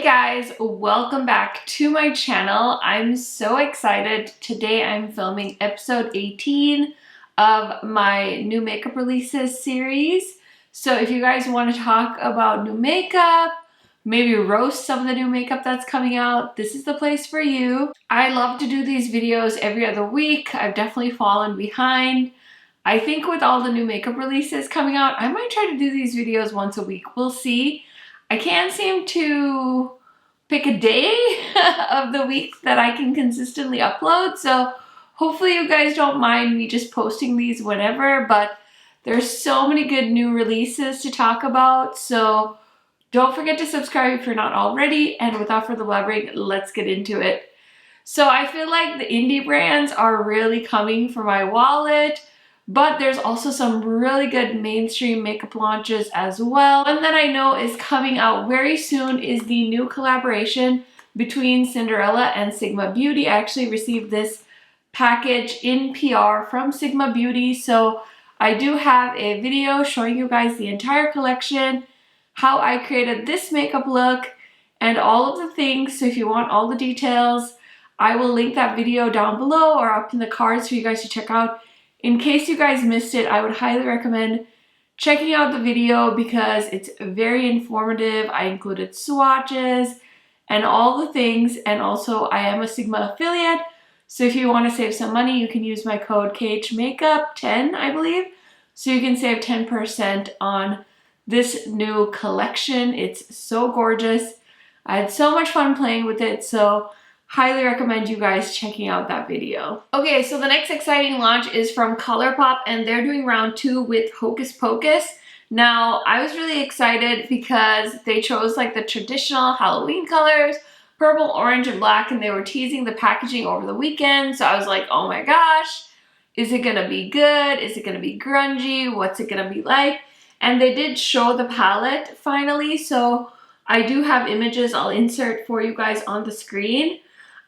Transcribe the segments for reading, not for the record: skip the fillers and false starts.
guys, welcome back to my channel. I'm so excited. Today I'm filming episode 18 of my new makeup releases series. So if you guys want to talk about new makeup, maybe roast some of the new makeup that's coming out, this is the place for you. I love to do these videos every other week. I've definitely fallen behind. I think with all the new makeup releases coming out, I might try to do these videos once a week. We'll see. I can't seem to pick a day of the week that I can consistently upload, so hopefully you guys don't mind me just posting these whenever, but there's so many good new releases to talk about, so don't forget to subscribe if you're not already, and without further blabbering, let's get into it. So I feel like the indie brands are really coming for my wallet, but there's also some really good mainstream makeup launches as well. One that I know is coming out very soon is the new collaboration between Cinderella and Sigma Beauty. I actually received this package in PR from Sigma Beauty, so I do have a video showing you guys the entire collection, how I created this makeup look, and all of the things. So if you want all the details, I will link that video down below or up in the cards for you guys to check out. In case you guys missed it, I would highly recommend checking out the video because it's very informative. I included swatches and all the things, and also I am a Sigma affiliate, so if you want to save some money, you can use my code KHMAKEUP10, I believe, so you can save 10% on this new collection. It's so gorgeous. I had so much fun playing with it, so highly recommend you guys checking out that video. Okay, so the next exciting launch is from Colourpop, and they're doing round 2 with Hocus Pocus. Now, I was really excited because they chose like the traditional Halloween colors, purple, orange, and black, and they were teasing the packaging over the weekend. So I was like, oh my gosh, is it gonna be good? Is it gonna be grungy? What's it gonna be like? And they did show the palette finally, so I do have images I'll insert for you guys on the screen.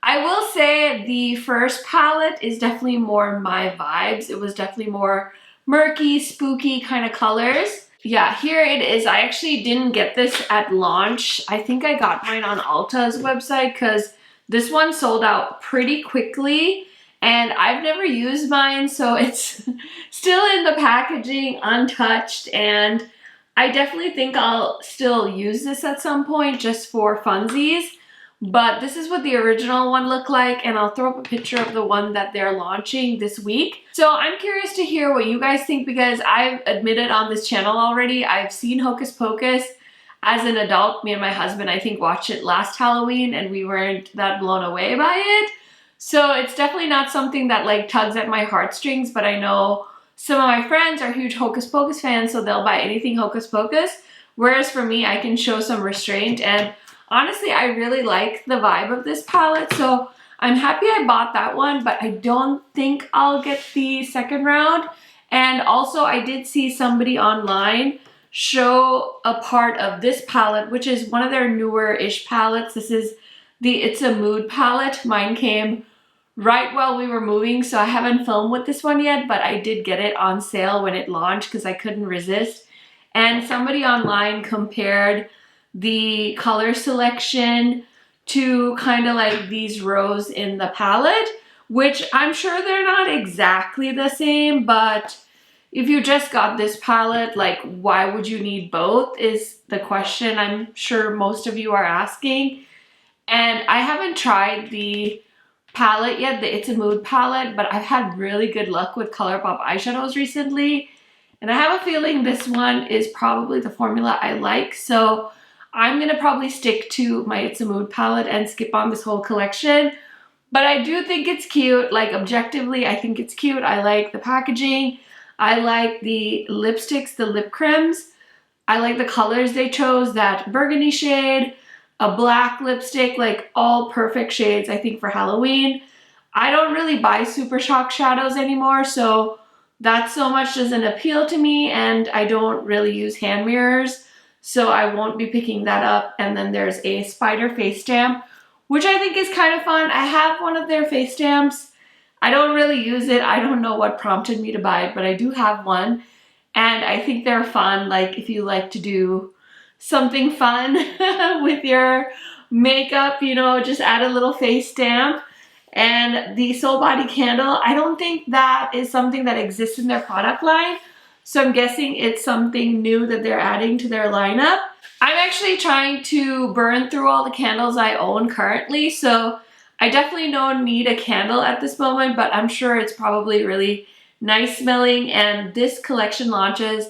I will say the first palette is definitely more my vibes. It was definitely more murky, spooky kind of colors. Yeah, here it is. I actually didn't get this at launch. I think I got mine on Ulta's website because this one sold out pretty quickly, and I've never used mine, so it's still in the packaging, untouched, and I definitely think I'll still use this at some point just for funsies. But this is what the original one looked like, and I'll throw up a picture of the one that they're launching this week. So I'm curious to hear what you guys think, because I've admitted on this channel already, I've seen Hocus Pocus as an adult. Me and my husband, I think, watched it last Halloween, and we weren't that blown away by it. So it's definitely not something that like tugs at my heartstrings, but I know some of my friends are huge Hocus Pocus fans, so they'll buy anything Hocus Pocus. Whereas for me, I can show some restraint, and honestly, I really like the vibe of this palette, so I'm happy I bought that one, but I don't think I'll get the second round. And also, I did see somebody online show a part of this palette, which is one of their newer-ish palettes. This is the It's a Mood palette. Mine came right while we were moving, so I haven't filmed with this one yet, but I did get it on sale when it launched because I couldn't resist. And somebody online compared the color selection to kind of like these rows in the palette, which I'm sure they're not exactly the same, but if you just got this palette, like why would you need both is the question I'm sure most of you are asking. And I haven't tried the palette yet, the It's a Mood palette, but I've had really good luck with Colourpop eyeshadows recently, and I have a feeling this one is probably the formula I like, so I'm gonna probably stick to my It's a Mood palette and skip on this whole collection. But I do think it's cute. Like, objectively, I think it's cute. I like the packaging. I like the lipsticks, the lip creams. I like the colors they chose, that burgundy shade, a black lipstick, like all perfect shades, I think, for Halloween. I don't really buy Super Shock shadows anymore, so that so much doesn't appeal to me, and I don't really use hand mirrors, so I won't be picking that up. And then there's a spider face stamp, which I think is kind of fun. I have one of their face stamps. I don't really use it. I don't know what prompted me to buy it, but I do have one. And I think they're fun, like if you like to do something fun with your makeup, you know, just add a little face stamp. And the Soul Body candle, I don't think that is something that exists in their product line. So I'm guessing it's something new that they're adding to their lineup. I'm actually trying to burn through all the candles I own currently. So I definitely don't need a candle at this moment, but I'm sure it's probably really nice smelling. And this collection launches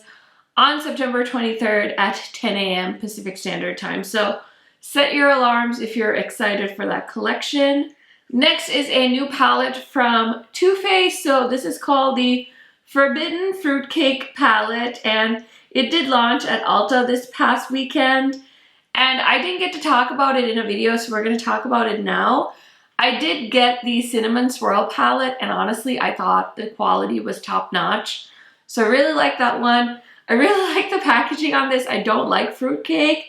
on September 23rd at 10 a.m. Pacific Standard Time. So set your alarms if you're excited for that collection. Next is a new palette from Too Faced. So this is called the Forbidden Fruitcake palette, and it did launch at Ulta this past weekend. And I didn't get to talk about it in a video, so we're going to talk about it now. I did get the Cinnamon Swirl palette, and honestly, I thought the quality was top notch. So I really like that one. I really like the packaging on this. I don't like fruitcake.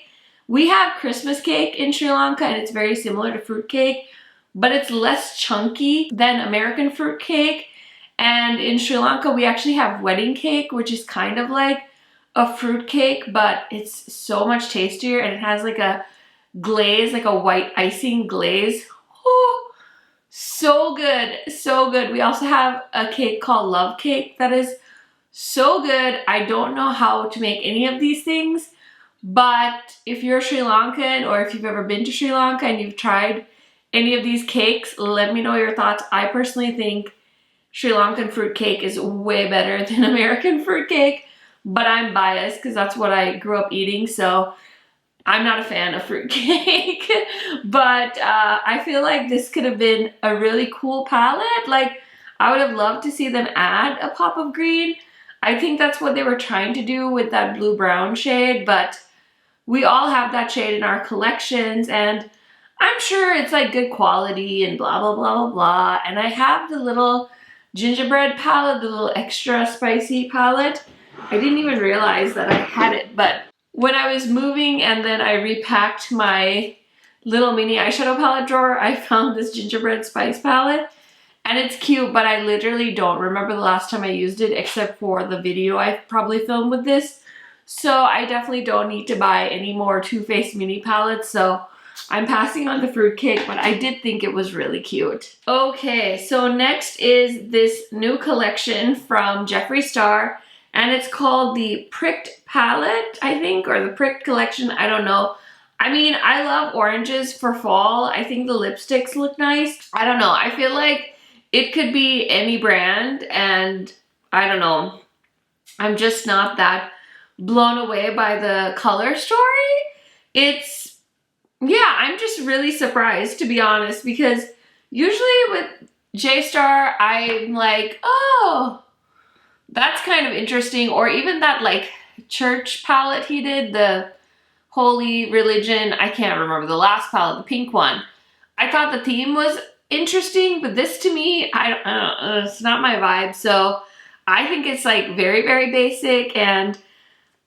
We have Christmas cake in Sri Lanka, and it's very similar to fruitcake, but it's less chunky than American fruitcake. And in Sri Lanka, we actually have wedding cake, which is kind of like a fruitcake, but it's so much tastier, and it has like a glaze, like a white icing glaze. Oh, so good, so good. We also have a cake called Love Cake that is so good. I don't know how to make any of these things, but if you're Sri Lankan or if you've ever been to Sri Lanka and you've tried any of these cakes, let me know your thoughts. I personally think Sri Lankan fruit cake is way better than American fruit cake, but I'm biased because that's what I grew up eating, so I'm not a fan of fruit cake. But I feel like this could have been a really cool palette. Like, I would have loved to see them add a pop of green. I think that's what they were trying to do with that blue-brown shade, but we all have that shade in our collections, and I'm sure it's like good quality and blah, blah, blah, blah, blah. And I have the little gingerbread palette, the little extra spicy palette. I didn't even realize that I had it, but when I was moving and then I repacked my little mini eyeshadow palette drawer, I found this gingerbread spice palette, and it's cute, but I literally don't remember the last time I used it except for the video I probably filmed with this. So I definitely don't need to buy any more Too Faced mini palettes, so I'm passing on the fruitcake, but I did think it was really cute. Okay, so next is this new collection from Jeffree Star, and it's called the Pricked Palette, I think, or the Pricked Collection, I don't know. I mean, I love oranges for fall. I think the lipsticks look nice. I don't know, I feel like it could be any brand, and I don't know. I'm just not that blown away by the color story. Yeah, I'm just really surprised, to be honest, because usually with JStar, I'm like, oh, that's kind of interesting. Or even that like church palette he did, the Holy Religion, I can't remember the last palette, the pink one. I thought the theme was interesting, but this to me, I don't know, it's not my vibe. So I think it's like very, very basic, and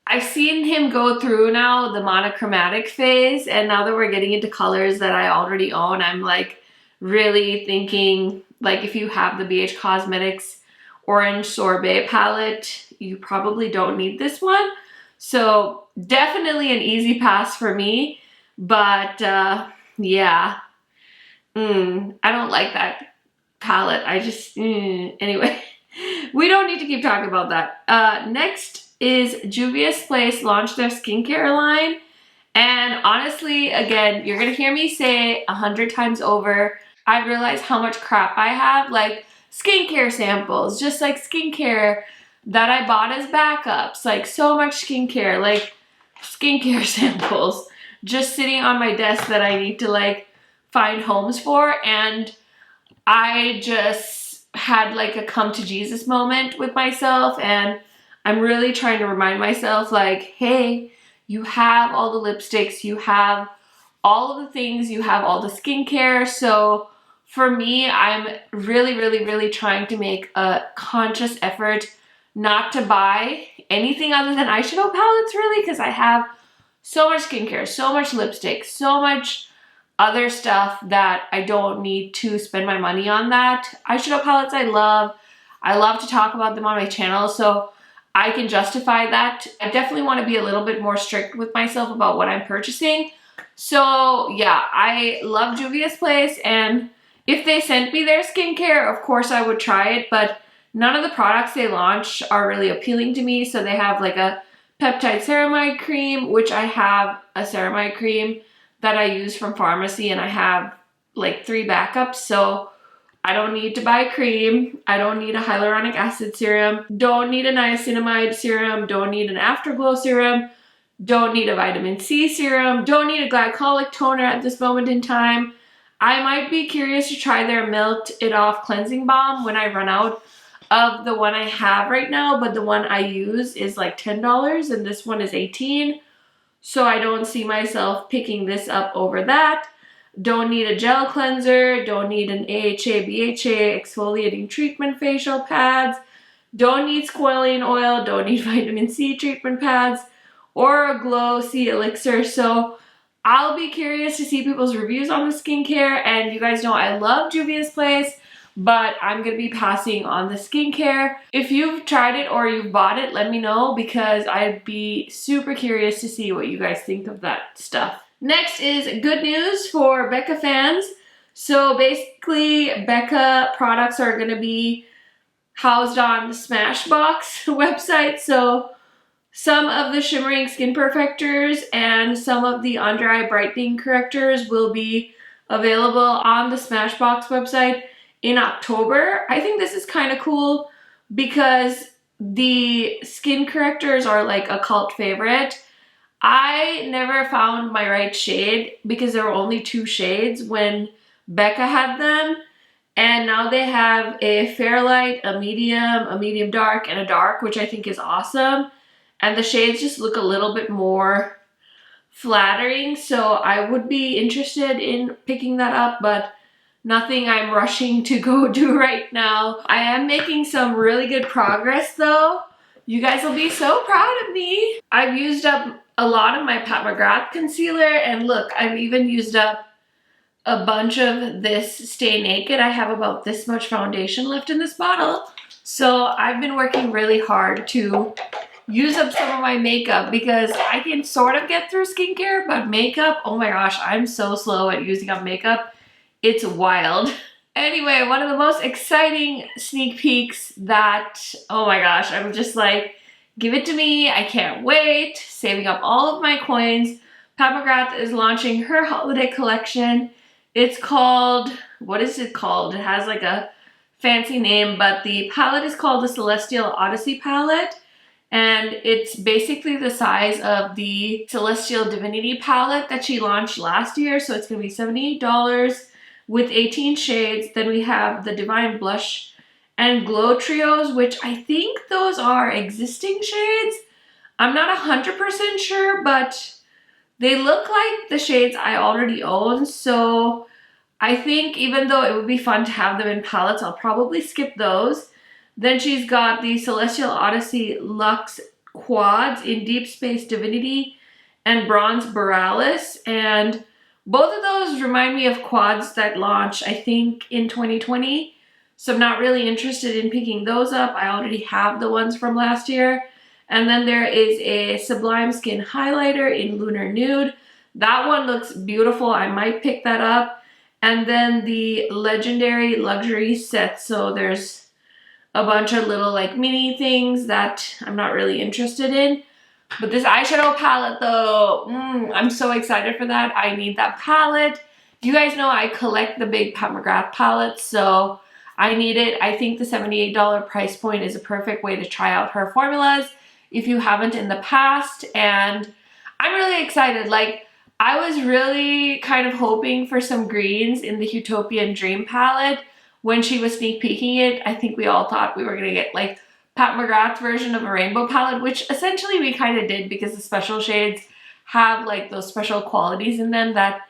I've seen him go through now the monochromatic phase, and now that we're getting into colors that I already own, I'm like really thinking, like, if you have the BH Cosmetics Orange Sorbet palette, you probably don't need this one. So definitely an easy pass for me, but yeah, I don't like that palette. I just, anyway, we don't need to keep talking about that. Next is Juvia's Place launched their skincare line, and honestly, again, you're gonna hear me say 100 times over, I realize how much crap I have, like skincare samples, just like skincare that I bought as backups, like so much skincare, like skincare samples just sitting on my desk that I need to like find homes for. And I just had like a come to Jesus moment with myself, and I'm really trying to remind myself, like, hey, you have all the lipsticks, you have all of the things, you have all the skincare. So for me, I'm really, really, really trying to make a conscious effort not to buy anything other than eyeshadow palettes, really, because I have so much skincare, so much lipstick, so much other stuff that I don't need to spend my money on that. Eyeshadow palettes I love to talk about them on my channel, so I can justify that. I definitely want to be a little bit more strict with myself about what I'm purchasing. So yeah, I love Juvia's Place, and if they sent me their skincare, of course I would try it, but none of the products they launch are really appealing to me. So they have like a peptide ceramide cream, which I have a ceramide cream that I use from pharmacy, and I have like 3 backups, so I don't need to buy cream. I don't need a hyaluronic acid serum. Don't need a niacinamide serum. Don't need an afterglow serum. Don't need a vitamin C serum. Don't need a glycolic toner at this moment in time. I might be curious to try their Melt It Off cleansing balm when I run out of the one I have right now, but the one I use is like $10 and this one is $18. So I don't see myself picking this up over that. Don't need a gel cleanser. Don't need an AHA, BHA exfoliating treatment facial pads. Don't need squalane oil. Don't need vitamin C treatment pads or a Glow C elixir. So I'll be curious to see people's reviews on the skincare. And you guys know I love Juvia's Place, but I'm going to be passing on the skincare. If you've tried it or you've bought it, let me know, because I'd be super curious to see what you guys think of that stuff. Next is good news for Becca fans. So basically, Becca products are going to be housed on the Smashbox website. So some of the shimmering skin perfectors and some of the under eye brightening correctors will be available on the Smashbox website in October. I think this is kind of cool because the skin correctors are like a cult favorite. I never found my right shade because there were only 2 shades when Becca had them. And now they have a fair light, a medium dark, and a dark, which I think is awesome. And the shades just look a little bit more flattering. So I would be interested in picking that up, but nothing I'm rushing to go do right now. I am making some really good progress though. You guys will be so proud of me. I've used up a lot of my Pat McGrath concealer, and look, I've even used up a bunch of this Stay Naked. I have about this much foundation left in this bottle. So I've been working really hard to use up some of my makeup because I can sort of get through skincare, but makeup, oh my gosh, I'm so slow at using up makeup. It's wild. Anyway, one of the most exciting sneak peeks that, oh my gosh, I'm just like, give it to me. I can't wait. Saving up all of my coins. Pat McGrath is launching her holiday collection. It's called, what is it called? It has like a fancy name, but the palette is called the Celestial Odyssey palette. And it's basically the size of the Celestial Divinity palette that she launched last year. So it's going to be $78 with 18 shades. Then we have the Divine Blush and Glow Trios, which I think those are existing shades. I'm not 100% sure, but they look like the shades I already own. So I think even though it would be fun to have them in palettes, I'll probably skip those. Then she's got the Celestial Odyssey Luxe Quads in Deep Space Divinity and Bronze Borealis. And both of those remind me of quads that launched, I think, in 2020. So I'm not really interested in picking those up. I already have the ones from last year. And then there is a Sublime Skin Highlighter in Lunar Nude. That one looks beautiful. I might pick that up. And then the Legendary Luxury Set. So there's a bunch of little like mini things that I'm not really interested in. But this eyeshadow palette though, I'm so excited for that. I need that palette. You guys know I collect the big Pat McGrath palettes, so I need it. I think the $78 price point is a perfect way to try out her formulas if you haven't in the past. And I'm really excited. Like, I was really kind of hoping for some greens in the Utopian Dream palette when she was sneak peeking it. I think we all thought we were gonna get like Pat McGrath's version of a rainbow palette, which essentially we kind of did because the special shades have like those special qualities in them that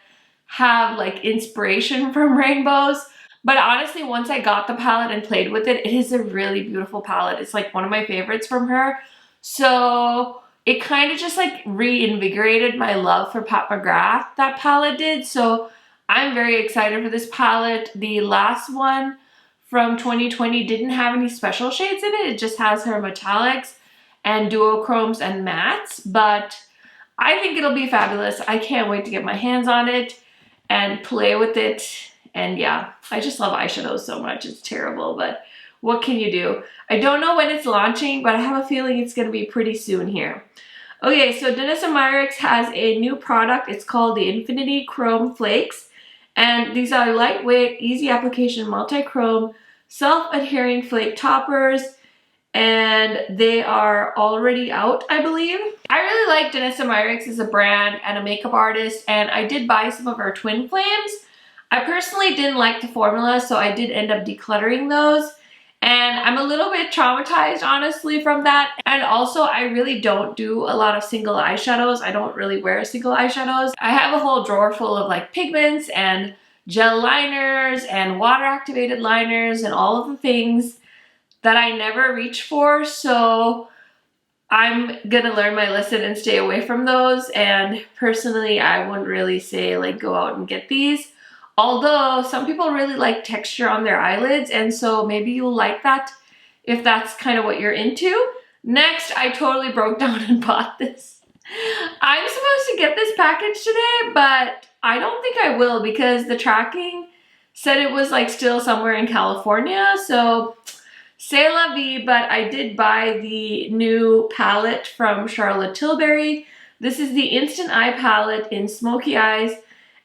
have like inspiration from rainbows. But honestly, once I got the palette and played with it, it is a really beautiful palette. It's like one of my favorites from her. So it kind of just like reinvigorated my love for Pat McGrath, that palette did. So I'm very excited for this palette. The last one from 2020 didn't have any special shades in it. It just has her metallics and duochromes and mattes. But I think it'll be fabulous. I can't wait to get my hands on it and play with it. And yeah, I just love eyeshadows so much. It's terrible, but what can you do? I don't know when it's launching, but I have a feeling it's going to be pretty soon here. Okay, so Dennis & Myricks has a new product. It's called the Infinity Chrome Flakes. And these are lightweight, easy application, multi-chrome, self-adhering flake toppers. And they are already out, I believe. I really like Dennis & Myricks as a brand and a makeup artist, and I did buy some of her Twin Flames. I personally didn't like the formula, so I did end up decluttering those. And I'm a little bit traumatized, honestly, from that. And also, I really don't do a lot of single eyeshadows. I don't really wear single eyeshadows. I have a whole drawer full of like pigments and gel liners and water-activated liners and all of the things that I never reach for. So I'm gonna learn my lesson and stay away from those. And personally, I wouldn't really say like go out and get these. Although some people really like texture on their eyelids, and so maybe you'll like that if that's kind of what you're into. Next, I totally broke down and bought this. I'm supposed to get this package today, but I don't think I will because the tracking said it was like still somewhere in California. So c'est la vie, but I did buy the new palette from Charlotte Tilbury. This is the Instant Eye palette in Smoky Eyes.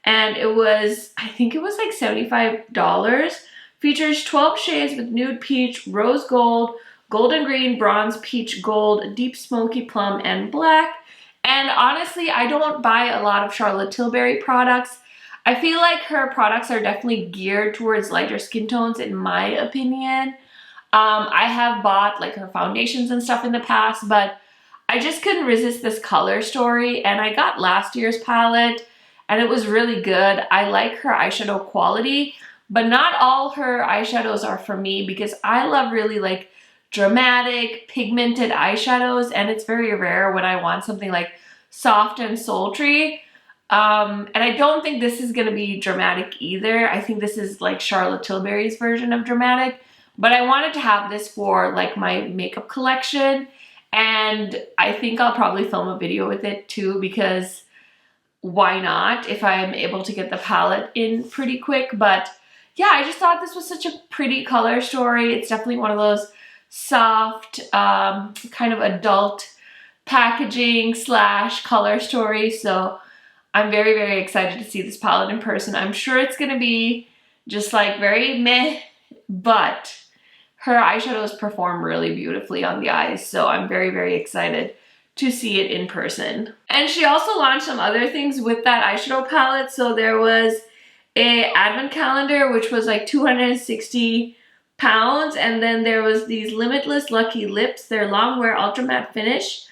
And it was, I think it was like $75. Features 12 shades with nude peach, rose gold, golden green, bronze, peach gold, deep smoky plum, and black. And honestly, I don't buy a lot of Charlotte Tilbury products. I feel like her products are definitely geared towards lighter skin tones in my opinion. I have bought like her foundations and stuff in the past, but I just couldn't resist this color story. And I got last year's palette, and it was really good. I like her eyeshadow quality, but not all her eyeshadows are for me because I love really like dramatic, pigmented eyeshadows, and it's very rare when I want something like soft and sultry. And I don't think this is gonna be dramatic either. I think this is like Charlotte Tilbury's version of dramatic, but I wanted to have this for like my makeup collection, and I think I'll probably film a video with it too because why not if I'm able to get the palette in pretty quick. But yeah, I just thought this was such a pretty color story. It's definitely one of those soft, kind of adult packaging slash color stories. So I'm very, very excited to see this palette in person. I'm sure it's gonna be just like very meh, but her eyeshadows perform really beautifully on the eyes. So I'm very, very excited to see it in person. And she also launched some other things with that eyeshadow palette. So there was a advent calendar, which was like 260 pounds. And then there was these Limitless Lucky Lips. They're long wear ultra matte finish.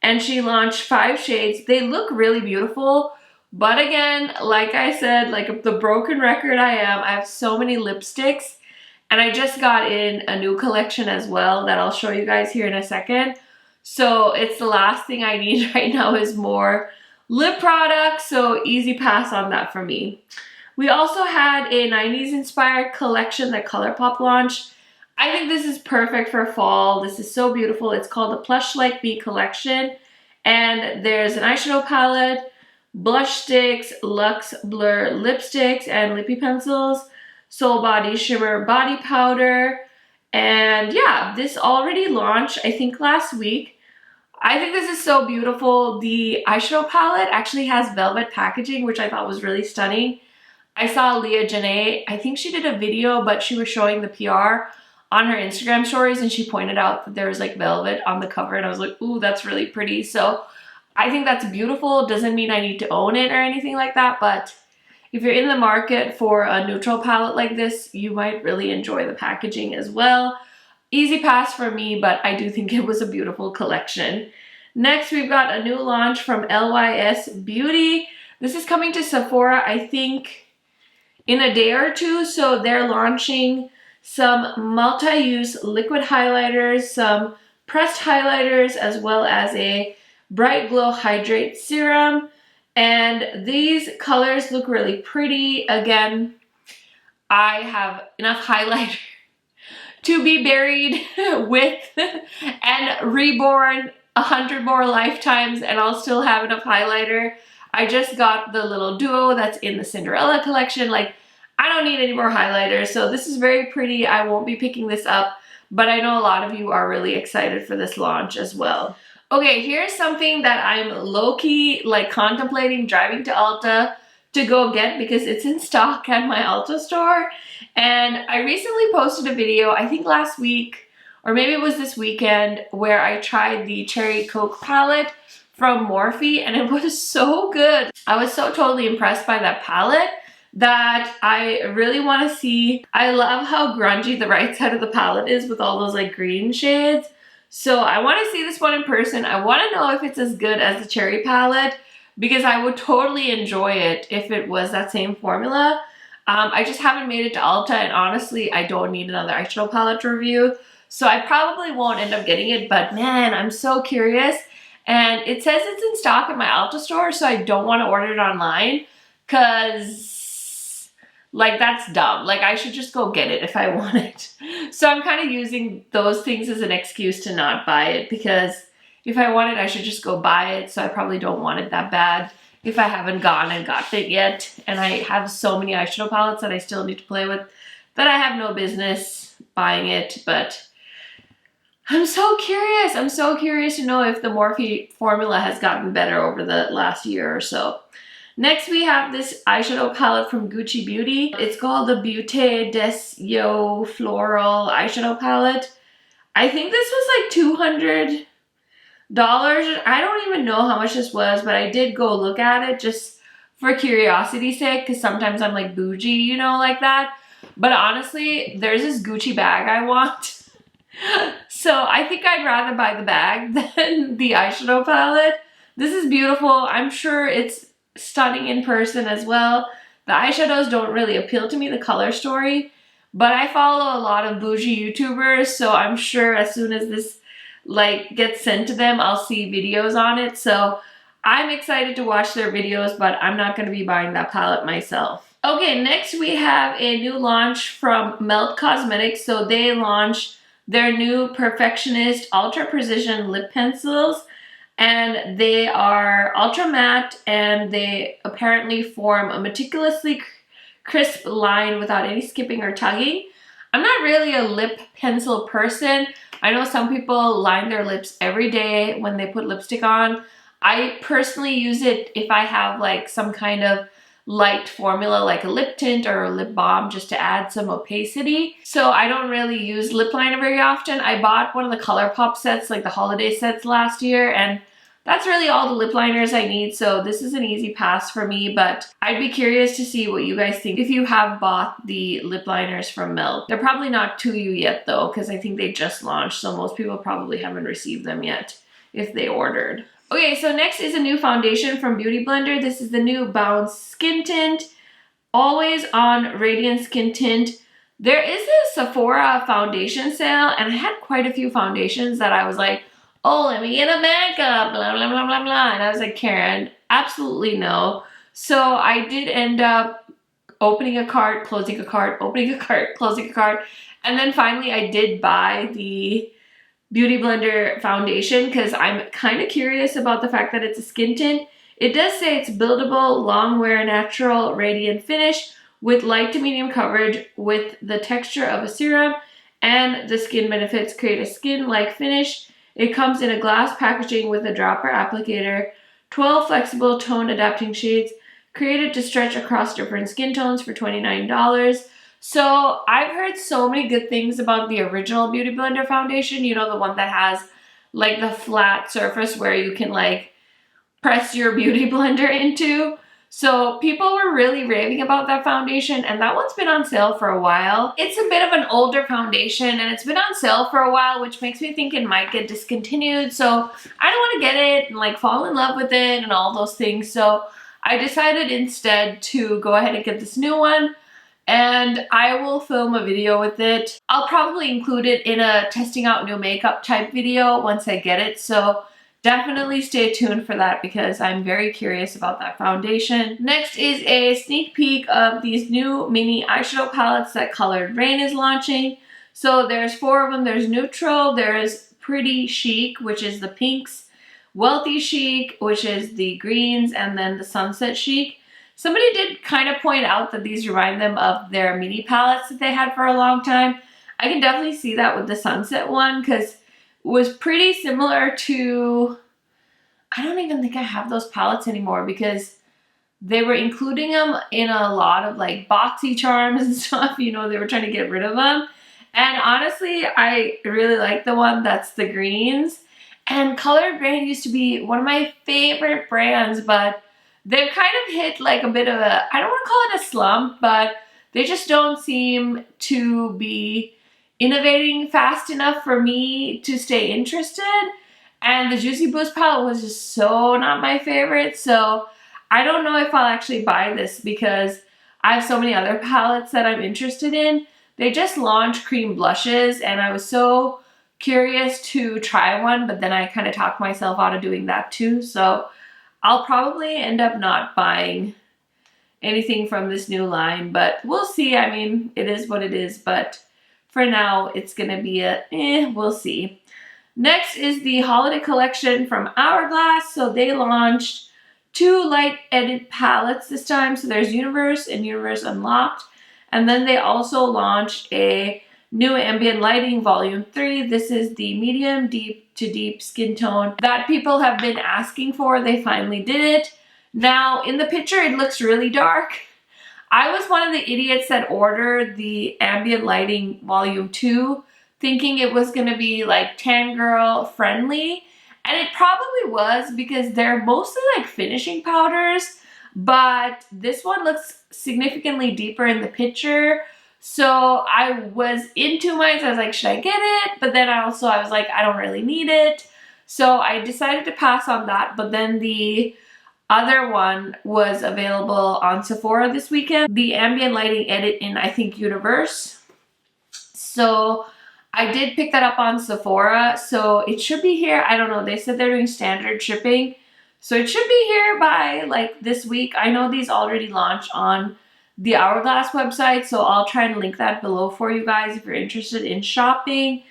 And she launched 5 shades. They look really beautiful. But again, like I said, like the broken record I am, I have so many lipsticks. And I just got in a new collection as well that I'll show you guys here in a second. So it's the last thing I need right now is more lip products, so easy pass on that for me. We also had a 90s inspired collection that Colourpop launched. I think this is perfect for fall. This is so beautiful. It's called the Plush Like Me collection, and there's an eyeshadow palette, blush sticks, luxe blur lipsticks, and lippy pencils, Soul Body Shimmer body powder. And yeah, this already launched, I think last week. I think this is so beautiful. The eyeshadow palette actually has velvet packaging, which I thought was really stunning. I saw Leah Janae, I think she did a video, but she was showing the PR on her Instagram stories, and she pointed out that there was like velvet on the cover, and I was like, ooh, that's really pretty. So I think that's beautiful. Doesn't mean I need to own it or anything like that, but if you're in the market for a neutral palette like this, you might really enjoy the packaging as well. Easy pass for me, but I do think it was a beautiful collection. Next, we've got a new launch from Lys Beauty. This is coming to Sephora, I think, in a day or two. So they're launching some multi-use liquid highlighters, some pressed highlighters, as well as a Bright Glow Hydrate Serum. And these colors look really pretty. Again, I have enough highlighter to be buried with and reborn 100 more lifetimes and I'll still have enough highlighter. I just got the little duo that's in the Cinderella collection. Like, I don't need any more highlighters, so this is very pretty. I won't be picking this up, but I know a lot of you are really excited for this launch as well. Okay, here's something that I'm low-key like contemplating driving to Ulta to go get because it's in stock at my Ulta store. And I recently posted a video, I think last week, or maybe it was this weekend, where I tried the Cherry Coke palette from Morphe, and it was so good. I was so totally impressed by that palette that I really want to see. I love how grungy the right side of the palette is with all those like green shades. So I want to see this one in person. I want to know if it's as good as the Cherry palette because I would totally enjoy it if it was that same formula. I just haven't made it to Ulta, and honestly, I don't need another eyeshadow palette to review. So I probably won't end up getting it, but man, I'm so curious. And it says it's in stock at my Ulta store, so I don't want to order it online because like, that's dumb. Like, I should just go get it if I want it. So I'm kind of using those things as an excuse to not buy it because if I want it, I should just go buy it. So I probably don't want it that bad if I haven't gone and got it yet. And I have so many eyeshadow palettes that I still need to play with that I have no business buying it. But I'm so curious. I'm so curious to know if the Morphe formula has gotten better over the last year or so. Next, we have this eyeshadow palette from Gucci Beauty. It's called the Beauty des Yeux Floral eyeshadow palette. I think this was like $200. I don't even know how much this was, but I did go look at it just for curiosity's sake because sometimes I'm like bougie, you know, like that. But honestly, there's this Gucci bag I want. So I think I'd rather buy the bag than the eyeshadow palette. This is beautiful. I'm sure it's stunning in person as well. The eyeshadows don't really appeal to me, the color story, but I follow a lot of bougie YouTubers, so I'm sure as soon as this like gets sent to them, I'll see videos on it. So I'm excited to watch their videos, but I'm not going to be buying that palette myself. Okay, next we have a new launch from Nomad Cosmetics. So they launched their new Perfectionist Ultra Precision Lip Pencils. And they are ultra matte, and they apparently form a meticulously crisp line without any skipping or tugging. I'm not really a lip pencil person. I know some people line their lips every day when they put lipstick on. I personally use it if I have like some kind of light formula like a lip tint or a lip balm just to add some opacity. So I don't really use lip liner very often. I bought one of the Colourpop sets, like the holiday sets last year, and that's really all the lip liners I need. So this is an easy pass for me, but I'd be curious to see what you guys think if you have bought the lip liners from Milk. They're probably not to you yet though, because I think they just launched, so most people probably haven't received them yet if they ordered. Okay, so next is a new foundation from Beauty Blender. This is the new Bounce Skin Tint. Always on Radiant Skin Tint. There is a Sephora foundation sale, and I had quite a few foundations that I was like, oh, let me get a makeup, blah, blah, blah, blah, blah. And I was like, Karen, absolutely no. So I did end up opening a cart, closing a cart, opening a cart, closing a cart. And then finally I did buy the Beauty Blender foundation because I'm kind of curious about the fact that it's a skin tint. It does say it's buildable, long wear, natural, radiant finish with light to medium coverage with the texture of a serum, and the skin benefits create a skin-like finish. It comes in a glass packaging with a dropper applicator, 12 flexible tone adapting shades, created to stretch across different skin tones for $29. So I've heard so many good things about the original Beauty Blender foundation, you know, the one that has like the flat surface where you can like press your Beauty Blender into. So people were really raving about that foundation, and that one's been on sale for a while. It's a bit of an older foundation and it's been on sale for a while, which makes me think it might get discontinued. So I don't want to get it and like fall in love with it and all those things. So I decided instead to go ahead and get this new one, and I will film a video with it. I'll probably include it in a testing out new makeup type video once I get it. So definitely stay tuned for that because I'm very curious about that foundation. Next is a sneak peek of these new mini eyeshadow palettes that Colored Rain is launching. So there's 4 of them. There's Neutral, there's Pretty Chic, which is the pinks, Wealthy Chic, which is the greens, and then the Sunset Chic. Somebody did kind of point out that these remind them of their mini palettes that they had for a long time. I can definitely see that with the Sunset one because it was pretty similar to, I don't even think I have those palettes anymore because they were including them in a lot of like boxy charms and stuff. You know, they were trying to get rid of them. And honestly, I really like the one that's the greens. And Colored Brand used to be one of my favorite brands, but they've kind of hit like a bit of a, I don't want to call it a slump, but they just don't seem to be innovating fast enough for me to stay interested. And the Juicy Boost palette was just so not my favorite. So I don't know if I'll actually buy this because I have so many other palettes that I'm interested in. They just launched cream blushes and I was so curious to try one, but then I kind of talked myself out of doing that too. So I'll probably end up not buying anything from this new line, but we'll see. I mean, it is what it is, but for now it's gonna be a we'll see. Next is the holiday collection from Hourglass. So they launched 2 light edit palettes this time. So there's Universe and Universe Unlocked. And then they also launched a new ambient lighting volume 3. This is the medium deep to deep skin tone that people have been asking for. They finally did it. Now in the picture it looks really dark. I was one of the idiots that ordered the ambient lighting volume 2 thinking it was going to be like tan girl friendly, and it probably was because they're mostly like finishing powders, but this one looks significantly deeper in the picture. So I was in 2 minds. I was like, should I get it? But then I was like, I don't really need it. So I decided to pass on that. But then the other one was available on Sephora this weekend. The ambient lighting edit in, I think, Universe. So I did pick that up on Sephora. So it should be here. I don't know. They said they're doing standard shipping. So it should be here by like this week. I know these already launched on the Hourglass website, so I'll try and link that below for you guys if you're interested in shopping.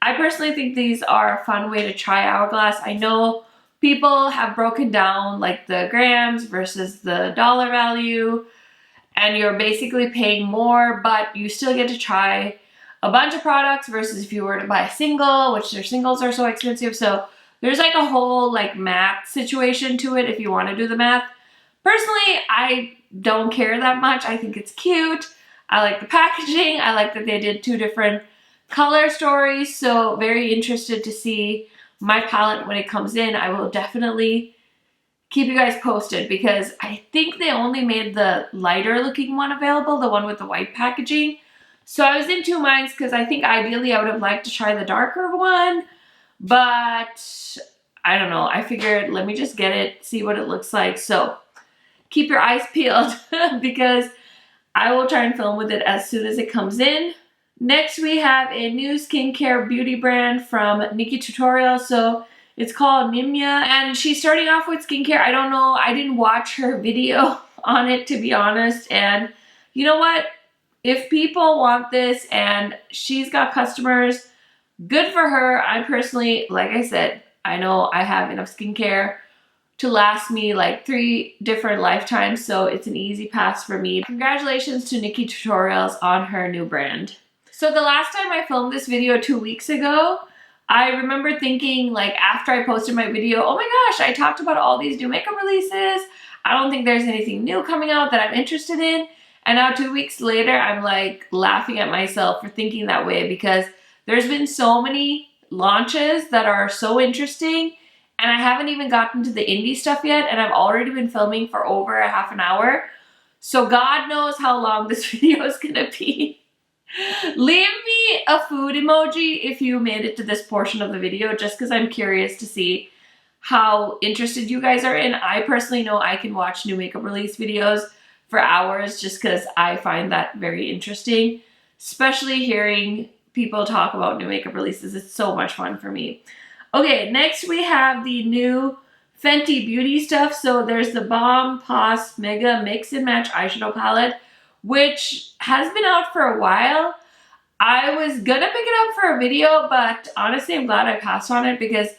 I personally think these are a fun way to try Hourglass. I know people have broken down like the grams versus the dollar value, and you're basically paying more, but you still get to try a bunch of products versus if you were to buy a single, which their singles are so expensive. So there's like a whole like math situation to it if you want to do the math. Personally, I don't care that much. I think it's cute. I like the packaging. I like that they did 2 different color stories. So very interested to see my palette when it comes in. I will definitely keep you guys posted because I think they only made the lighter looking one available, the one with the white packaging. So I was in 2 minds because I think ideally I would have liked to try the darker one, but I don't know. I figured let me just get it, see what it looks like. So keep your eyes peeled because I will try and film with it as soon as it comes in. Next we have a new skincare beauty brand from Nikki Tutorial. So it's called Nimya and she's starting off with skincare. I don't know. I didn't watch her video on it, to be honest. And you know what? If people want this and she's got customers, good for her. I personally, like I said, I know I have enough skincare to last me like 3 different lifetimes, so it's an easy pass for me. Congratulations to Nikki Tutorials on her new brand. So the last time I filmed this video 2 weeks ago, I remember thinking like after I posted my video, oh my gosh, I talked about all these new makeup releases. I don't think there's anything new coming out that I'm interested in. And now 2 weeks later, I'm like laughing at myself for thinking that way because there's been so many launches that are so interesting and I haven't even gotten to the indie stuff yet and I've already been filming for over a half an hour. So God knows how long this video is gonna be. Leave me a food emoji if you made it to this portion of the video just because I'm curious to see how interested you guys are in. I personally know I can watch new makeup release videos for hours just because I find that very interesting, especially hearing people talk about new makeup releases. It's so much fun for me. Okay, next we have the new Fenty Beauty stuff. So there's the Bomb Pos Mega Mix and Match Eyeshadow Palette, which has been out for a while. I was gonna pick it up for a video, but honestly, I'm glad I passed on it because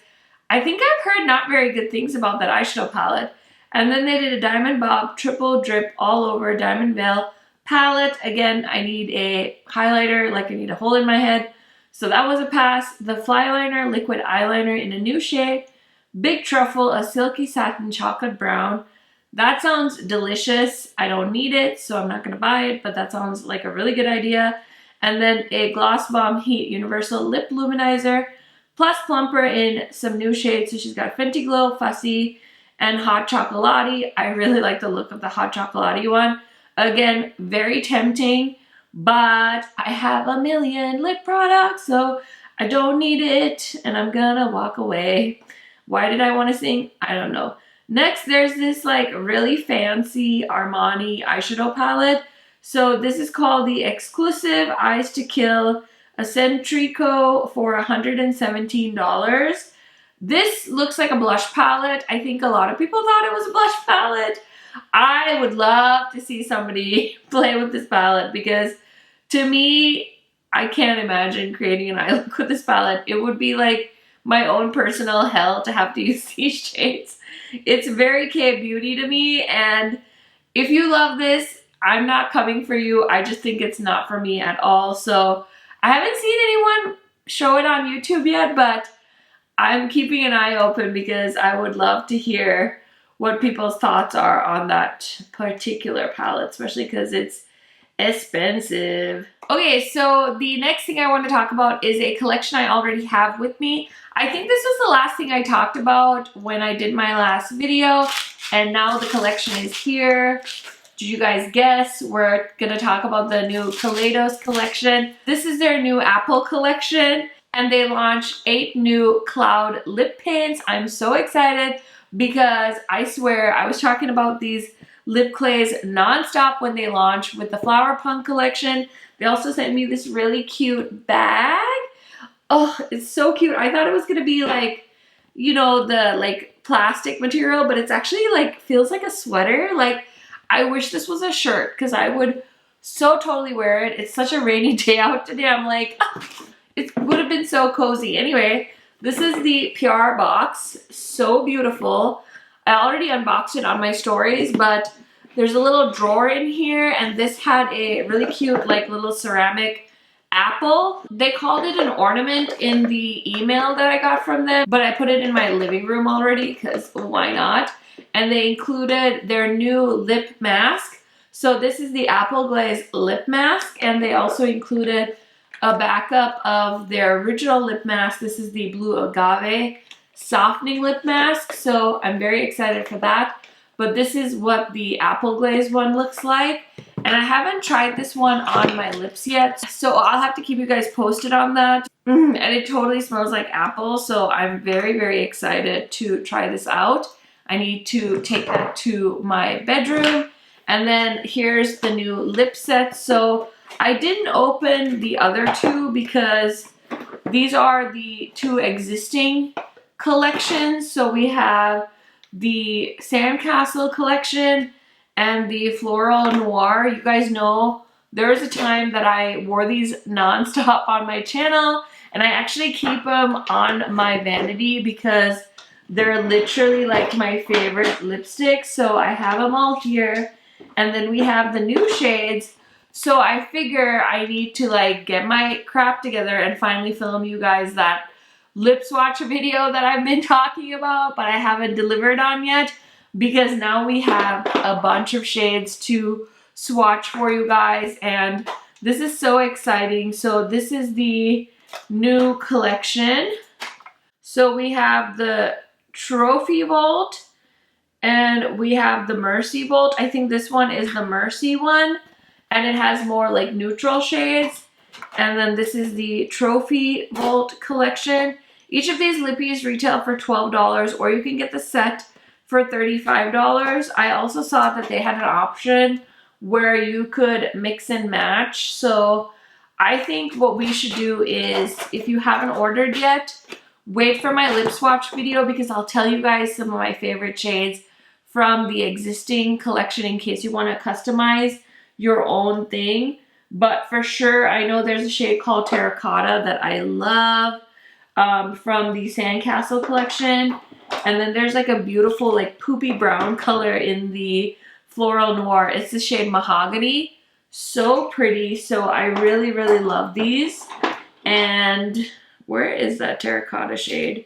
I think I've heard not very good things about that eyeshadow palette. And then they did a Diamond Bob Triple Drip All Over Diamond Veil palette. Again, I need a highlighter, like I need a hole in my head. So that was a pass. The Flyliner Liquid Eyeliner in a new shade. Big Truffle, a Silky Satin Chocolate Brown. That sounds delicious. I don't need it, so I'm not gonna buy it, but that sounds like a really good idea. And then a Gloss Bomb Heat Universal Lip Luminizer, plus plumper in some new shades. So she's got Fenty Glow, Fussy, and Hot Chocolatey. I really like the look of the Hot Chocolatey one. Again, very tempting, but I have a million lip products, so I don't need it, and I'm gonna walk away. Why did I want to sing? I don't know. Next, there's this like really fancy Armani eyeshadow palette. So this is called the Exclusive Eyes to Kill Accentrico for $117. This looks like a blush palette. I think a lot of people thought it was a blush palette. I would love to see somebody play with this palette because to me, I can't imagine creating an eye look with this palette. It would be like my own personal hell to have to use these shades. It's very K Beauty to me, and if you love this, I'm not coming for you. I just think it's not for me at all. So I haven't seen anyone show it on YouTube yet, but I'm keeping an eye open because I would love to hear what people's thoughts are on that particular palette, especially because it's expensive. Okay, so the next thing I want to talk about is a collection I already have with me. I think this was the last thing I talked about when I did my last video, and now the collection is here. Did you guys guess? We're gonna talk about the new Toledos collection. This is their new Apple collection, and they launched 8 new cloud lip paints. I'm so excited because I swear I was talking about these lip clays nonstop when they launched with the Flower Punk collection. They also sent me this really cute bag. Oh, it's so cute. I thought it was gonna be like, you know, the like plastic material, but it's actually like feels like a sweater. Like, I wish this was a shirt because I would so totally wear it. It's such a rainy day out today. I'm like, oh, it would have been so cozy. Anyway, this is the PR box. So beautiful. I already unboxed it on my stories, but there's a little drawer in here, and this had a really cute like little ceramic apple. They called it an ornament in the email that I got from them, but I put it in my living room already because why not? And they included their new lip mask. So this is the Apple Glaze lip mask, and they also included a backup of their original lip mask. This is the Blue Agave softening lip mask, so I'm very excited for that. But this is what the Apple Glaze one looks like, and I haven't tried this one on my lips yet, so I'll have to keep you guys posted on that. And it totally smells like apple, so I'm very, very excited to try this out. I need to take that to my bedroom. And then here's the new lip set. So I didn't open the other two because these are the 2 existing collections. So we have the Sandcastle collection and the Floral Noir. You guys know there was a time that I wore these nonstop on my channel, and I actually keep them on my vanity because they're literally like my favorite lipsticks. So I have them all here, and then we have the new shades. So I figure I need to like get my crap together and finally film you guys that lip swatch video that I've been talking about, but I haven't delivered on yet, because now we have a bunch of shades to swatch for you guys, and this is so exciting. So this is the new collection. So we have the Trophy Vault and we have the Mercy Vault. I think this one is the Mercy one, and it has more like neutral shades. And then this is the Trophy Vault collection. Each of these lippies retail for $12, or you can get the set for $35. I also saw that they had an option where you could mix and match. So I think what we should do is, if you haven't ordered yet, wait for my lip swatch video, because I'll tell you guys some of my favorite shades from the existing collection in case you want to customize your own thing. but for sure I know there's a shade called Terracotta that I love from the Sandcastle collection. And then there's like a beautiful like poopy brown color in the Floral Noir. It's the shade Mahogany. So pretty. So I really, really love these. And where is that terracotta shade?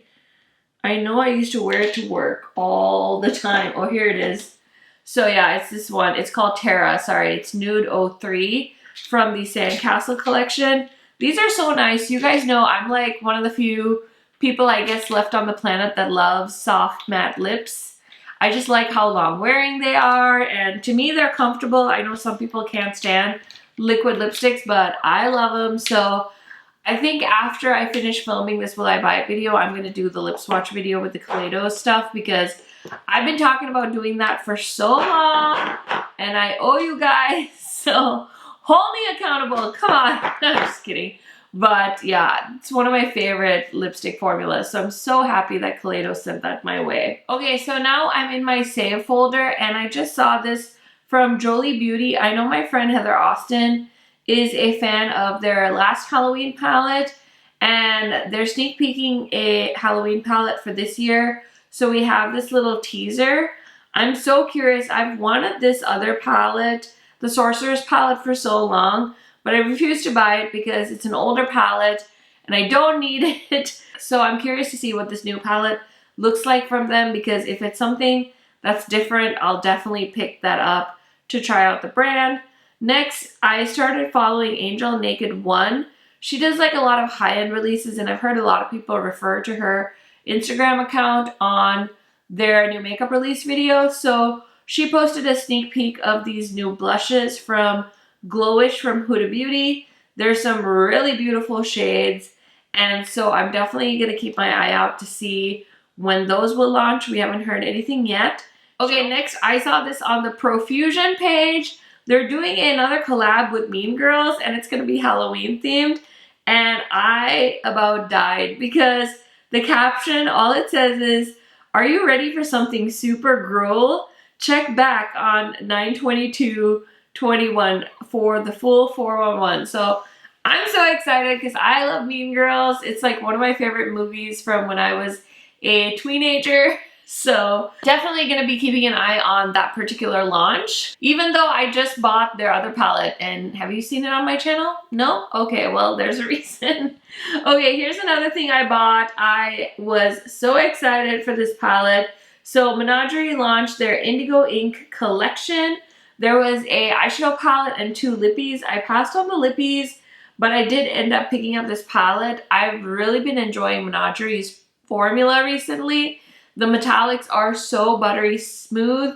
I know I used to wear it to work all the time. Oh, here it is. So yeah, it's this one. It's called Terra. Sorry, it's Nude 03 from the Sandcastle collection. These are so nice. You guys know I'm like one of the few people, I guess, left on the planet that loves soft matte lips. I just like how long wearing they are, and to me they're comfortable. I know some people can't stand liquid lipsticks, but I love them. So I think after I finish filming this Will I Buy It video, I'm going to do the lip swatch video with the Toledos stuff, because I've been talking about doing that for so long and I owe you guys, so hold me accountable. Come on. I'm just kidding. But yeah, it's one of my favorite lipstick formulas, so I'm so happy that Toledos sent that my way. Okay, so now I'm in my save folder and I just saw this from Josie Beauty. I know my friend Heather Austin is a fan of their last Halloween palette, and they're sneak peeking a Halloween palette for this year. So we have this little teaser. I'm so curious. I've wanted this other palette, the Sorcerer's palette, for so long, but I refuse to buy it because it's an older palette and I don't need it. So I'm curious to see what this new palette looks like from them, because if it's something that's different, I'll definitely pick that up to try out the brand. Next, I started following Angel Naked 1. She does like a lot of high-end releases, and I've heard a lot of people refer to her Instagram account on their new makeup release video. So she posted a sneak peek of these new blushes from Glowish from Huda Beauty. There's some really beautiful shades, and so I'm definitely going to keep my eye out to see when those will launch. We haven't heard anything yet. Okay, next I saw this on the Profusion page. They're doing another collab with Mean Girls, and it's going to be Halloween themed. And I about died because the caption, all it says is, "Are you ready for something super gruel? Check back on 9/22/21 for the full 411." So I'm so excited because I love Mean Girls. It's like one of my favorite movies from when I was a teenager. So definitely going to be keeping an eye on that particular launch, even though I just bought their other palette. And have you seen it on my channel? No? Okay, well, there's a reason. Okay, here's another thing I bought. I was so excited for this palette. So Menagerie launched their Indigo Ink collection. There was a eyeshadow palette and 2 lippies. I passed on the lippies, but I did end up picking up this palette. I've really been enjoying Menagerie's formula recently. The metallics are so buttery smooth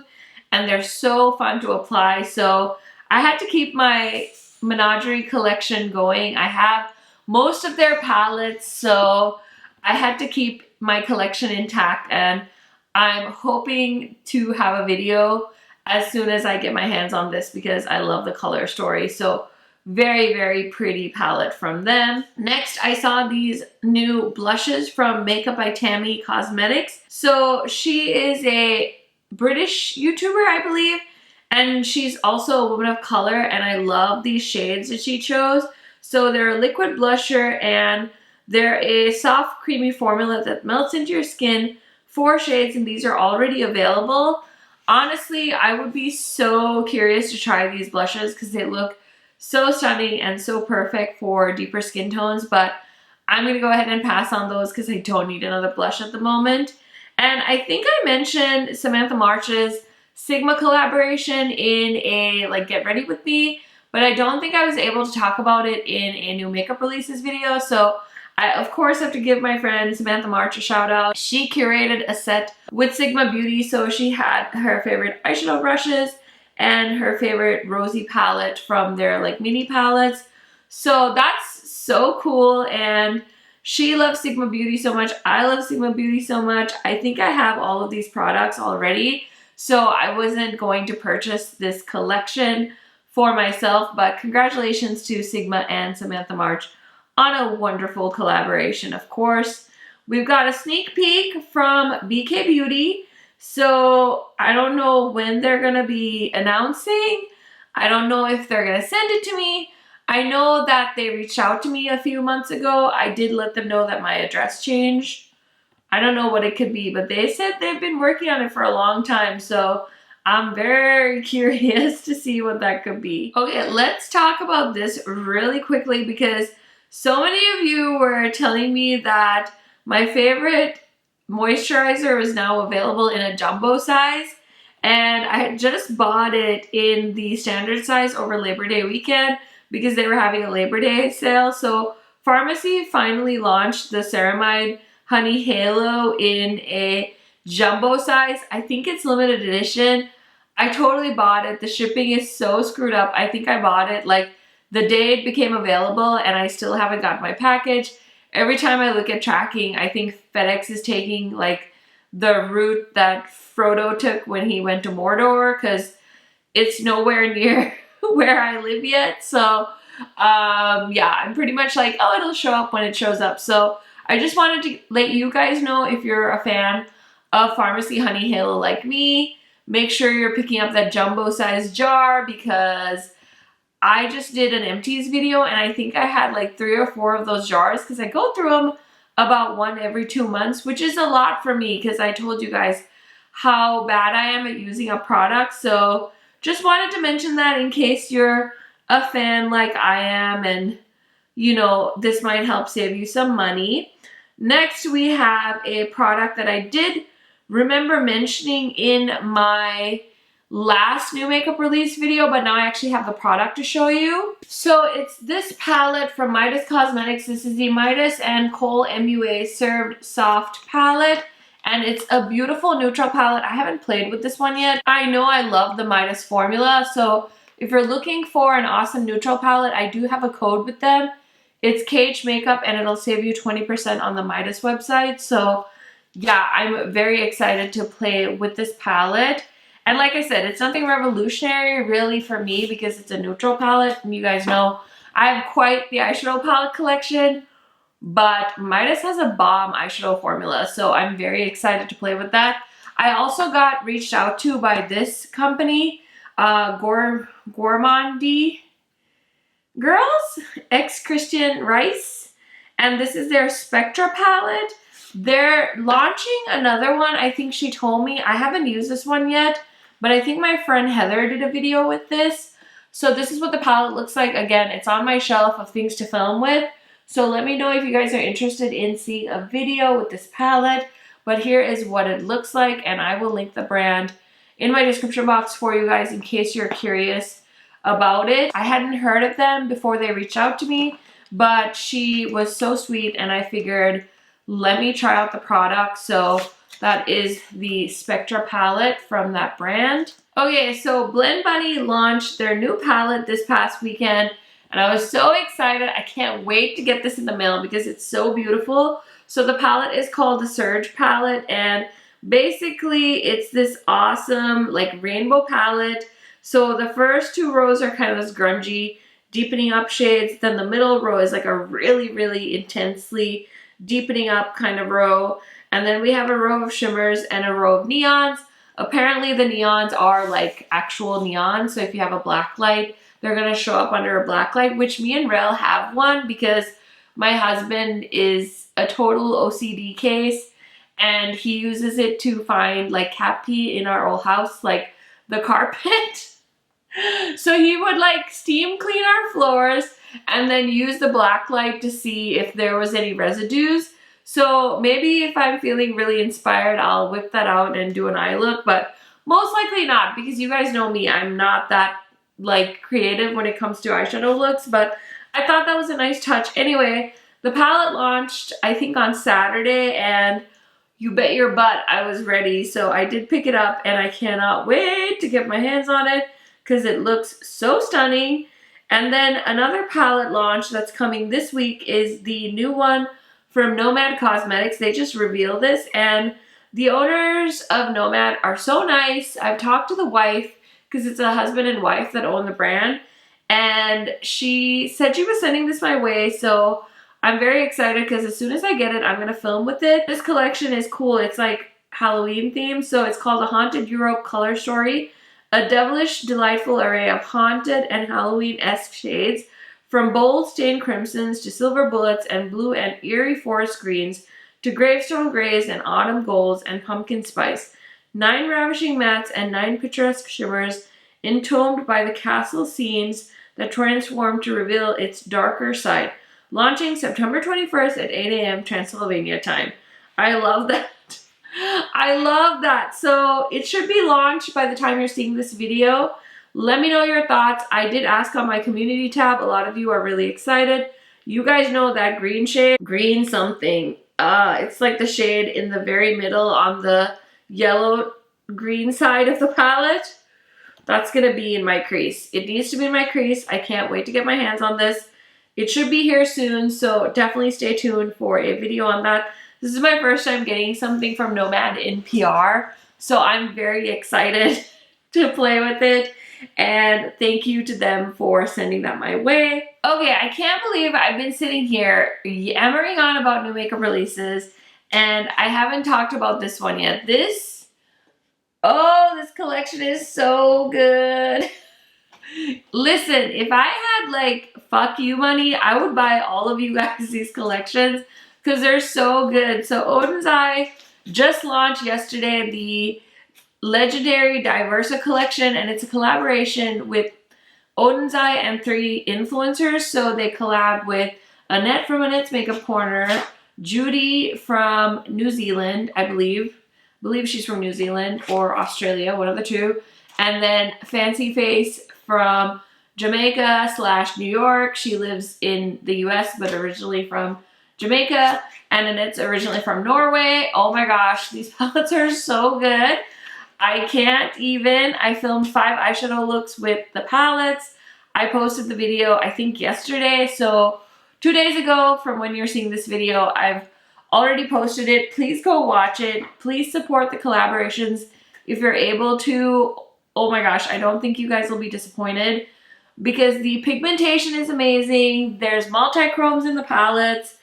and they're so fun to apply. So I had to keep my Menagerie collection going. I have most of their palettes, so I had to keep my collection intact, and I'm hoping to have a video as soon as I get my hands on this because I love the color story. So very, very pretty palette from them. Next, I saw these new blushes from Makeup by Tammy Cosmetics. So she is a British YouTuber, I believe, and she's also a woman of color, and I love these shades that she chose. So they're a liquid blusher, and they're a soft, creamy formula that melts into your skin. 4 shades, and these are already available. Honestly, I would be so curious to try these blushes because they look so stunning and so perfect for deeper skin tones, but I'm going to go ahead and pass on those because I don't need another blush at the moment. And I think I mentioned Samantha March's Sigma collaboration in a like Get Ready With Me, but I don't think I was able to talk about it in a new makeup releases video. So I of course have to give my friend Samantha March a shout out. She curated a set with Sigma Beauty, so she had her favorite eyeshadow brushes and her favorite rosy palette from their like mini palettes. So that's so cool, and she loves Sigma Beauty so much. I love Sigma Beauty so much. I think I have all of these products already, so I wasn't going to purchase this collection for myself, but congratulations to Sigma and Samantha March on a wonderful collaboration. Of course, we've got a sneak peek from BK Beauty. So I don't know when they're going to be announcing. I don't know if they're going to send it to me. I know that they reached out to me a few months ago. I did let them know that my address changed. I don't know what it could be, but they said they've been working on it for a long time, so I'm very curious to see what that could be. Okay, let's talk about this really quickly because so many of you were telling me that my favorite moisturizer is now available in a jumbo size, and I had just bought it in the standard size over Labor Day weekend because they were having a Labor Day sale. So Pharmacy finally launched the Ceramide Honey Halo in a jumbo size. I think it's limited edition. I totally bought it. The shipping is so screwed up. I think I bought it like the day it became available and I still haven't got my package. Every time I look at tracking, I think FedEx is taking like the route that Frodo took when he went to Mordor because it's nowhere near where I live yet. So yeah, I'm pretty much like, oh, it'll show up when it shows up. So I just wanted to let you guys know, if you're a fan of Pharmacy Honey Halo like me, make sure you're picking up that jumbo size jar because I just did an empties video and I think I had like 3 or 4 of those jars because I go through them about 1 every 2 months, which is a lot for me because I told you guys how bad I am at using a product. So just wanted to mention that in case you're a fan like I am and you know, this might help save you some money. Next, we have a product that I did remember mentioning in my last new makeup release video, but now I actually have the product to show you. So it's this palette from Nomad Cosmetics. This is the Midas and Kohl MUA Served Soft palette. And it's a beautiful neutral palette. I haven't played with this one yet. I know I love the Midas formula. So if you're looking for an awesome neutral palette, I do have a code with them. It's KHMAKEUP and it'll save you 20% on the Midas website. So yeah, I'm very excited to play with this palette. And like I said, it's nothing revolutionary really for me because it's a neutral palette. And you guys know I have quite the eyeshadow palette collection. But Midas has a bomb eyeshadow formula, so I'm very excited to play with that. I also got reached out to by this company, Gourmandy Girls, ex-Christian Rice, and this is their Spectra palette. They're launching another one, I think she told me. I haven't used this one yet, but I think my friend Heather did a video with this. So this is what the palette looks like. Again, it's on my shelf of things to film with. So let me know if you guys are interested in seeing a video with this palette. But here is what it looks like, and I will link the brand in my description box for you guys in case you're curious about it. I hadn't heard of them before they reached out to me, but she was so sweet and I figured, let me try out the product. So that is the Spectra palette from that brand. Okay, so Blend Bunny launched their new palette this past weekend. And I was so excited. I can't wait to get this in the mail because it's so beautiful. So the palette is called the Surge palette. And basically it's this awesome like rainbow palette. So the first 2 rows are kind of this grungy, deepening up shades. Then the middle row is like a really, really intensely deepening up kind of row. And then we have a row of shimmers and a row of neons. Apparently the neons are like actual neons. So if you have a black light, they're going to show up under a black light, which me and Rel have one because my husband is a total OCD case and he uses it to find like cat pee in our old house, like the carpet. So he would like steam clean our floors and then use the black light to see if there was any residues. So maybe if I'm feeling really inspired, I'll whip that out and do an eye look, but most likely not because you guys know me, I'm not that like creative when it comes to eyeshadow looks, but I thought that was a nice touch. Anyway, the palette launched I think on Saturday and you bet your butt I was ready. So I did pick it up and I cannot wait to get my hands on it because it looks so stunning. And then another palette launch that's coming this week is the new one from Nomad Cosmetics. They just revealed this and the owners of Nomad are so nice. I've talked to the wife because it's a husband and wife that own the brand. And she said she was sending this my way. So I'm very excited because as soon as I get it, I'm going to film with it. This collection is cool. It's like Halloween themed. So it's called A Haunted Europe Color Story. A devilish, delightful array of haunted and Halloween-esque shades From bold stained crimsons to silver bullets and blue and eerie forest greens to gravestone grays and autumn golds and pumpkin spice. 9 ravishing mattes and 9 picturesque shimmers entombed by the castle scenes that transform to reveal its darker side. Launching September 21st at 8 a.m. Transylvania time. I love that. I love that. So it should be launched by the time you're seeing this video. Let me know your thoughts. I did ask on my community tab. A lot of you are really excited. You guys know that green shade. Green something. It's like the shade in the very middle on the yellow green side of the palette. That's going to be in my crease. It needs to be in my crease. I can't wait to get my hands on this. It should be here soon, so definitely stay tuned for a video on that. This is my first time getting something from Nomad in PR, so I'm very excited to play with it. And thank you to them for sending that my way. Okay, I can't believe I've been sitting here yammering on about new makeup releases, and I haven't talked about this one yet. This collection is so good. Listen, if I had like fuck you money, I would buy all of you guys these collections because they're so good. So Odins Eye just launched yesterday the Legendary Diversa collection, and it's a collaboration with Odins Eye and 3 influencers. So they collab with Annette from Annette's Makeup Corner, Judy from New Zealand, I believe she's from New Zealand or Australia, one of the two, and then Fancy Face from Jamaica / New York. She lives in the US but originally from Jamaica, and Annette's originally from Norway. Oh my gosh, these palettes are so good. I can't even. I filmed 5 eyeshadow looks with the palettes. I posted the video, I think yesterday. So 2 days ago from when you're seeing this video, I've already posted it. Please go watch it. Please support the collaborations if you're able to. Oh my gosh, I don't think you guys will be disappointed because the pigmentation is amazing. There's multi-chromes in the palettes.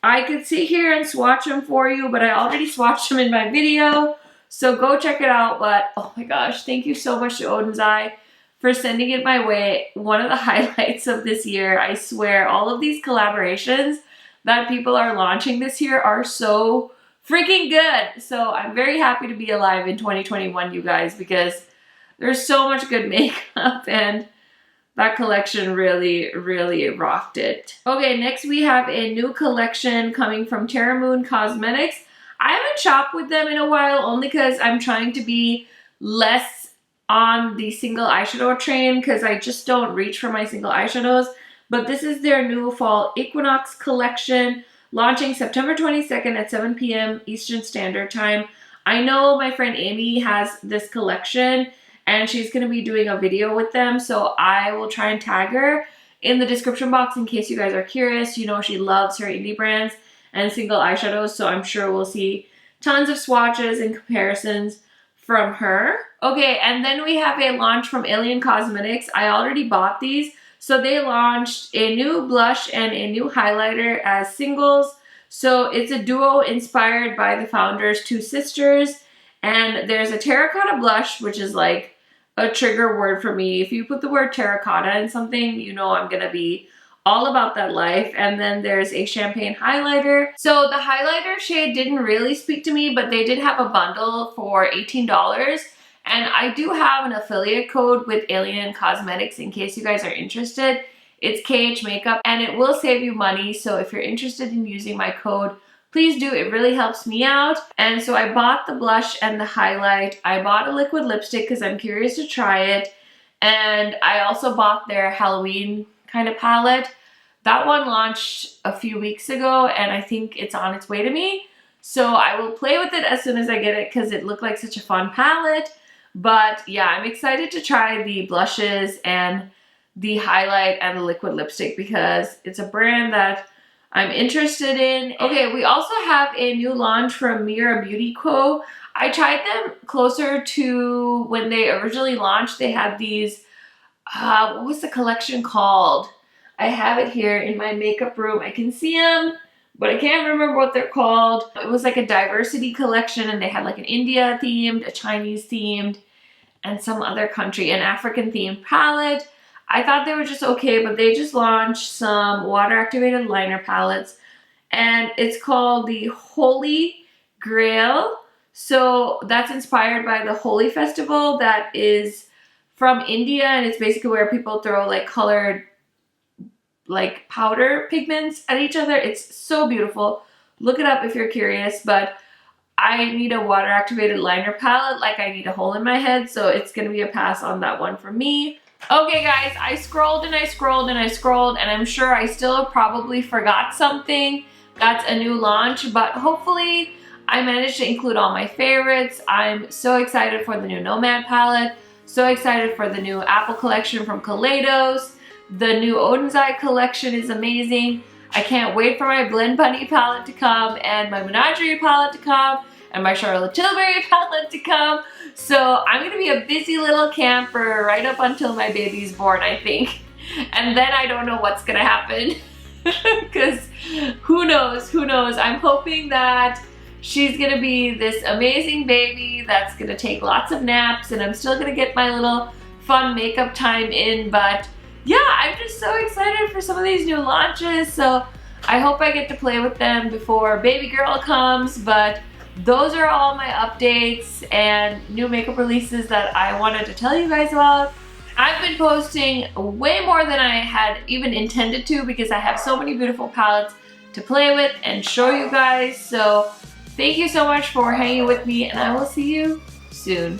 I could sit here and swatch them for you, but I already swatched them in my video. So go check it out. But oh my gosh, thank you so much to Odins Eye for sending it my way. One of the highlights of this year, I swear, all of these collaborations that people are launching this year are so freaking good. So I'm very happy to be alive in 2021, you guys, because there's so much good makeup and that collection really, really rocked it. Okay, next we have a new collection coming from Nomad Cosmetics. I haven't shopped with them in a while only because I'm trying to be less on the single eyeshadow train because I just don't reach for my single eyeshadows. But this is their new fall equinox collection, launching September 22nd at 7 p.m. Eastern Standard Time. I know my friend Amy has this collection and she's going to be doing a video with them, so I will try and tag her in the description box in case you guys are curious. You know, she loves her indie brands and single eyeshadows, so I'm sure we'll see tons of swatches and comparisons from her. Okay, and then we have a launch from Alien Cosmetics. I already bought these. So they launched a new blush and a new highlighter as singles. So it's a duo inspired by the founders' 2 sisters. And there's a terracotta blush, which is like a trigger word for me. If you put the word terracotta in something, you know I'm gonna be all about that life. And then there's a champagne highlighter. So the highlighter shade didn't really speak to me, but they did have a bundle for $18. And I do have an affiliate code with Alien Cosmetics in case you guys are interested. It's KHMAKEUP and it will save you money. So if you're interested in using my code, please do. It really helps me out. And so I bought the blush and the highlight. I bought a liquid lipstick because I'm curious to try it. And I also bought their Halloween kind of palette. That one launched a few weeks ago and I think it's on its way to me. So I will play with it as soon as I get it because it looked like such a fun palette. But yeah, I'm excited to try the blushes and the highlight and the liquid lipstick because it's a brand that I'm interested in. Okay, we also have a new launch from Mira Beauty Quo. I tried them closer to when they originally launched. They had these, what was the collection called? I have it here in my makeup room. I can see them, but I can't remember what they're called. It was like a diversity collection and they had like an India themed, a Chinese themed, and some other country, an African themed palette. I thought they were just okay, but they just launched some water activated liner palettes, and it's called the Holy Grail. So that's inspired by the Holi festival that is from India, and it's basically where people throw like colored like powder pigments at each other. It's so beautiful. Look it up if you're curious, but I need a water activated liner palette, like I need a hole in my head, so it's gonna be a pass on that one for me. Okay guys, I scrolled and I scrolled and I scrolled, and I'm sure I still probably forgot something that's a new launch, but hopefully I managed to include all my favorites. I'm so excited for the new Nomad palette, so excited for the new Apple collection from Toledos. The new Odins Eye collection is amazing. I can't wait for my Blend Bunny palette to come, and my Menagerie palette to come, and my Charlotte Tilbury palette to come. So I'm gonna be a busy little camper right up until my baby's born, I think. And then I don't know what's gonna happen. Because who knows, who knows. I'm hoping that she's gonna be this amazing baby that's gonna take lots of naps, and I'm still gonna get my little fun makeup time in, but yeah, I'm just so excited for some of these new launches, so I hope I get to play with them before baby girl comes. But those are all my updates and new makeup releases that I wanted to tell you guys about. I've been posting way more than I had even intended to, because I have so many beautiful palettes to play with and show you guys. So thank you so much for hanging with me, and I will see you soon.